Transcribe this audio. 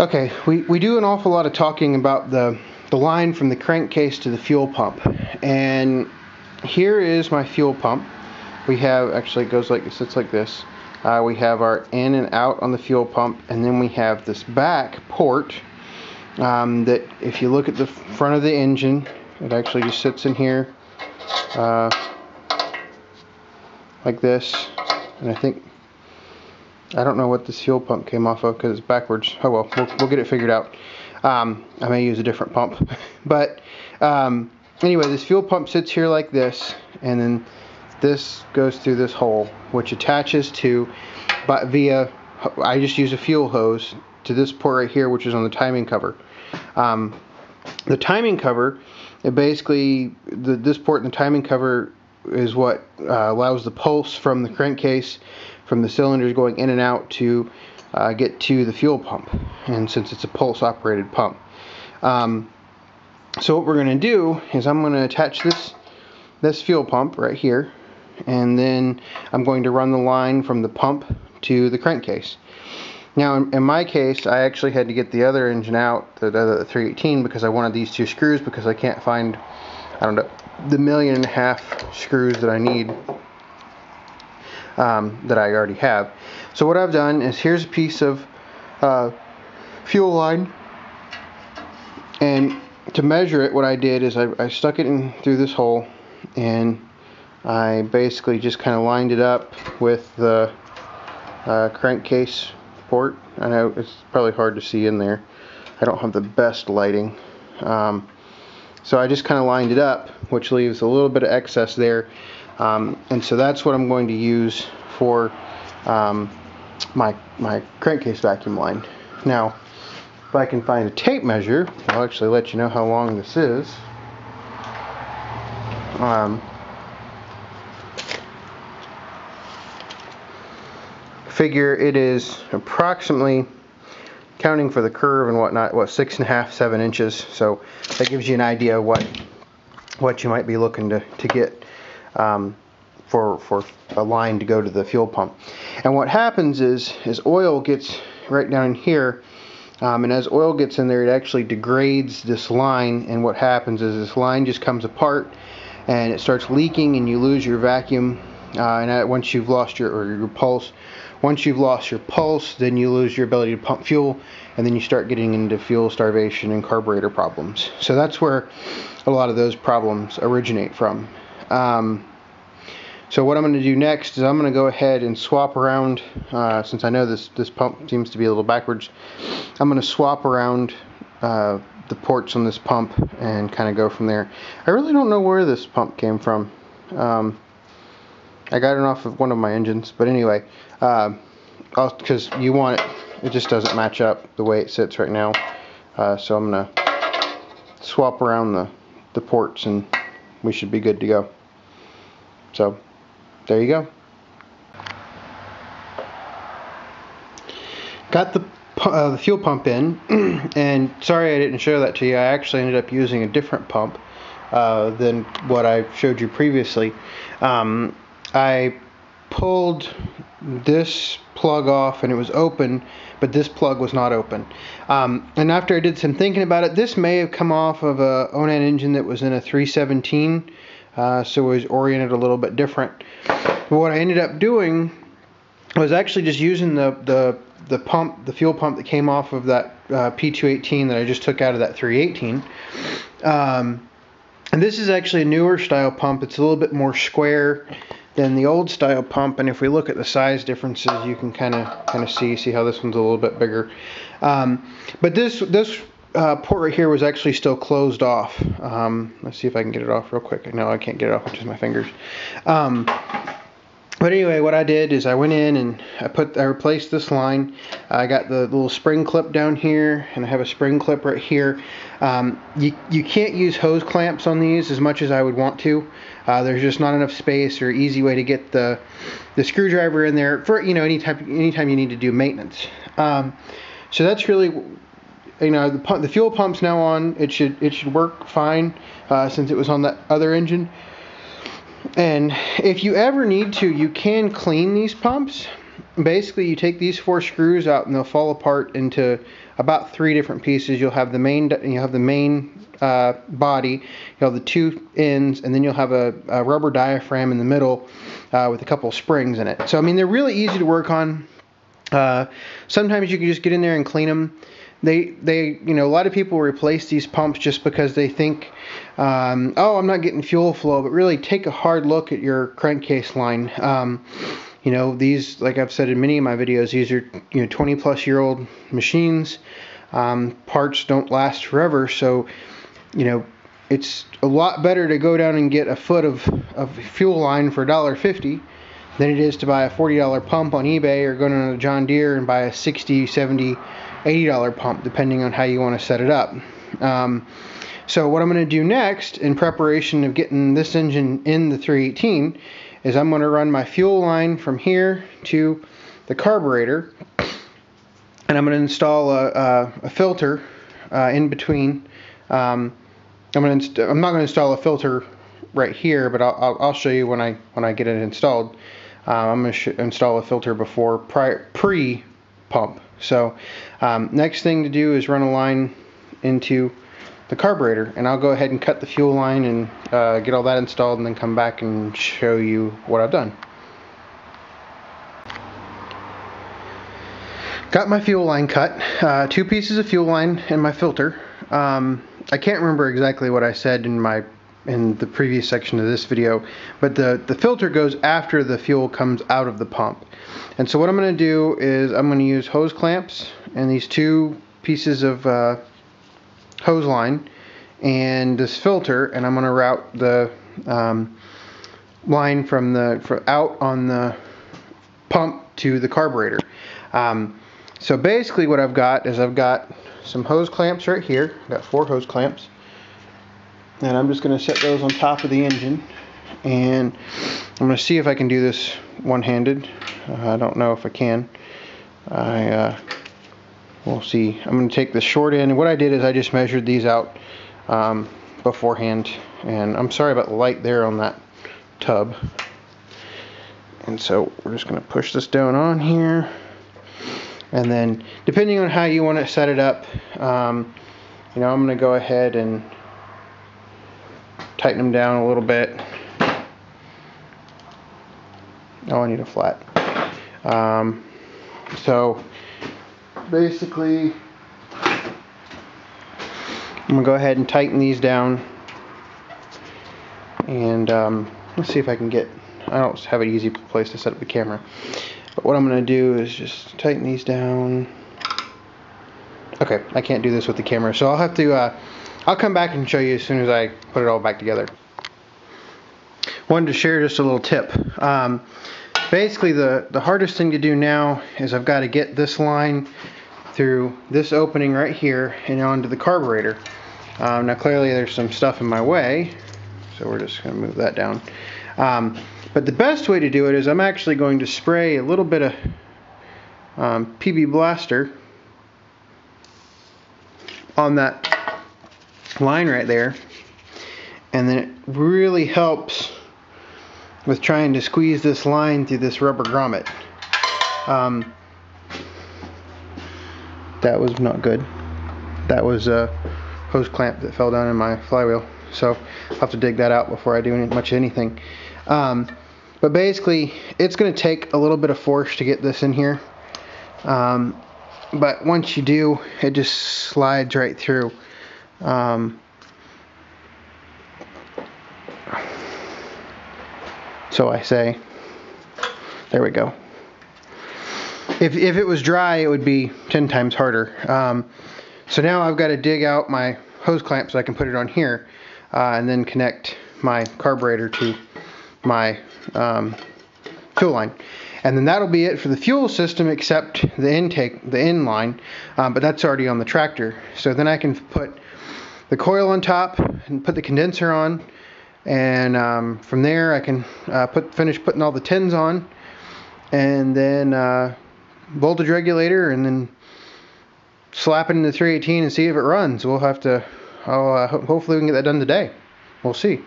Okay, we do an awful lot of talking about the line from the crankcase to the fuel pump, and here is my fuel pump. We have, actually it goes like, it sits like this. We have our in and out on the fuel pump, and then we have this back port that if you look at the front of the engine, it actually just sits in here like this. And I don't know what this fuel pump came off of because it's backwards. Oh well, we'll get it figured out. I may use a different pump. But anyway, this fuel pump sits here like this, and then this goes through this hole, which attaches to, via, I just use a fuel hose, to this port right here, which is on the timing cover. The timing cover, it basically, this port in the timing cover is what allows the pulse from the crankcase, from the cylinders going in and out to get to the fuel pump, and since it's a pulse operated pump. So what we're going to do is I'm going to attach this fuel pump right here, and then I'm going to run the line from the pump to the crankcase. Now in my case, I actually had to get the other engine out, the 318, because I wanted these two screws, because I can't find, I don't know, the 1.5 million screws that I need, that I already have. So what I've done is, here's a piece of fuel line, and to measure it, what I did is I stuck it in through this hole, and I basically just kind of lined it up with the crankcase port. I know it's probably hard to see in there. I don't have the best lighting. So I just kind of lined it up, which leaves a little bit of excess there. And so that's what I'm going to use for my crankcase vacuum line. Now, if I can find a tape measure, I'll actually let you know how long this is. Figure it is approximately, counting for the curve and whatnot, 6.5, 7 inches. So that gives you an idea of what you might be looking to get for a line to go to the fuel pump. And what happens is oil gets right down here, and as oil gets in there, it actually degrades this line, and what happens is this line just comes apart and it starts leaking, and you lose your vacuum. And once you've lost your pulse, once you've lost your pulse, then you lose your ability to pump fuel, and then you start getting into fuel starvation and carburetor problems. So that's where a lot of those problems originate from. So what I'm going to do next is I'm going to go ahead and swap around, since I know this pump seems to be a little backwards, I'm going to swap around the ports on this pump and kind of go from there. I really don't know where this pump came from. I got it off of one of my engines, but anyway, because you want it just doesn't match up the way it sits right now. So I'm going to swap around the ports, and we should be good to go. So there you go. Got the fuel pump in, and sorry I didn't show that to you. I actually ended up using a different pump than what I showed you previously. I pulled this plug off and it was open, but this plug was not open. And after I did some thinking about it, this may have come off of a Onan engine that was in a 317, so it was oriented a little bit different. But what I ended up doing was actually just using the pump, the fuel pump that came off of that P218 that I just took out of that 318. And this is actually a newer style pump. It's a little bit more square than the old style pump, and if we look at the size differences, you can kind of see how this one's a little bit bigger. But this port right here was actually still closed off. Let's see if I can get it off real quick. No, I can't get it off with just my fingers. But anyway, what I did is I went in and I replaced this line. I got the little spring clip down here, and I have a spring clip right here. You can't use hose clamps on these as much as I would want to. There's just not enough space or easy way to get the screwdriver in there for anytime you need to do maintenance. So that's really, the fuel pump's now on. It should work fine since it was on that other engine. And if you ever need to, you can clean these pumps. basically you take these 4 screws out and they'll fall apart into about 3 different pieces. You'll have the main body, you'll have the 2 ends, and then you'll have a rubber diaphragm in the middle with a couple springs in it. So I mean, they're really easy to work on. Sometimes you can just get in there and clean them. They you know, a lot of people replace these pumps just because they think, oh, I'm not getting fuel flow, but really take a hard look at your crankcase line. You know, these, like I've said in many of my videos, these are, you know, 20-plus-year-old machines. Parts don't last forever, so, you know, it's a lot better to go down and get a foot of fuel line for $1.50 than it is to buy a $40 pump on eBay or go to a John Deere and buy a $60, $70, $80 pump, depending on how you want to set it up. So what I'm going to do next, in preparation of getting this engine in the 318, is I'm going to run my fuel line from here to the carburetor, and I'm going to install a filter in between. I'm not going to install a filter right here, but I'll show you when I get it installed. I'm going to install a filter before pre-pump. So next thing to do is run a line into the carburetor, and I'll go ahead and cut the fuel line and get all that installed, and then come back and show you what I've done. Got my fuel line cut, 2 pieces of fuel line and my filter. I can't remember exactly what I said in the previous section of this video, but the filter goes after the fuel comes out of the pump. And so what I'm going to do is I'm going to use hose clamps and these 2 pieces of hose line and this filter, and I'm going to route the line from out on the pump to the carburetor. So basically what I've got is I've got some hose clamps right here. I've got 4 hose clamps, and I'm just going to set those on top of the engine, and I'm going to see if I can do this one-handed. I don't know if I can. We'll see. I'm going to take the short end, and what I did is I just measured these out beforehand, and I'm sorry about the light there on that tub. And so we're just going to push this down on here, and then depending on how you want to set it up, you know, I'm going to go ahead and tighten them down a little bit. Oh, I need a flat. So basically I'm going to go ahead and tighten these down, and let's see if I can get, I don't have an easy place to set up the camera, but what I'm going to do is just tighten these down. Okay, I can't do this with the camera, so I'll have to I'll come back and show you as soon as I put it all back together. Wanted to share just a little tip. Basically the hardest thing to do now is I've got to get this line through this opening right here and onto the carburetor. Now clearly there's some stuff in my way, so we're just going to move that down. But the best way to do it is I'm actually going to spray a little bit of PB Blaster on that line right there, and then it really helps with trying to squeeze this line through this rubber grommet. That was not good. That was a hose clamp that fell down in my flywheel, so I'll have to dig that out before I do much anything. But basically it's going to take a little bit of force to get this in here, but once you do, it just slides right through. So I say, there we go. If it was dry, it would be 10 times harder. So now I've got to dig out my hose clamp so I can put it on here, and then connect my carburetor to my fuel line. And then that'll be it for the fuel system, except the end line, but that's already on the tractor. So then I can put the coil on top and put the condenser on, and from there I can finish putting all the tins on, and then voltage regulator, and then slap it in the 318 and see if it runs. We'll have to, hopefully we can get that done today. We'll see.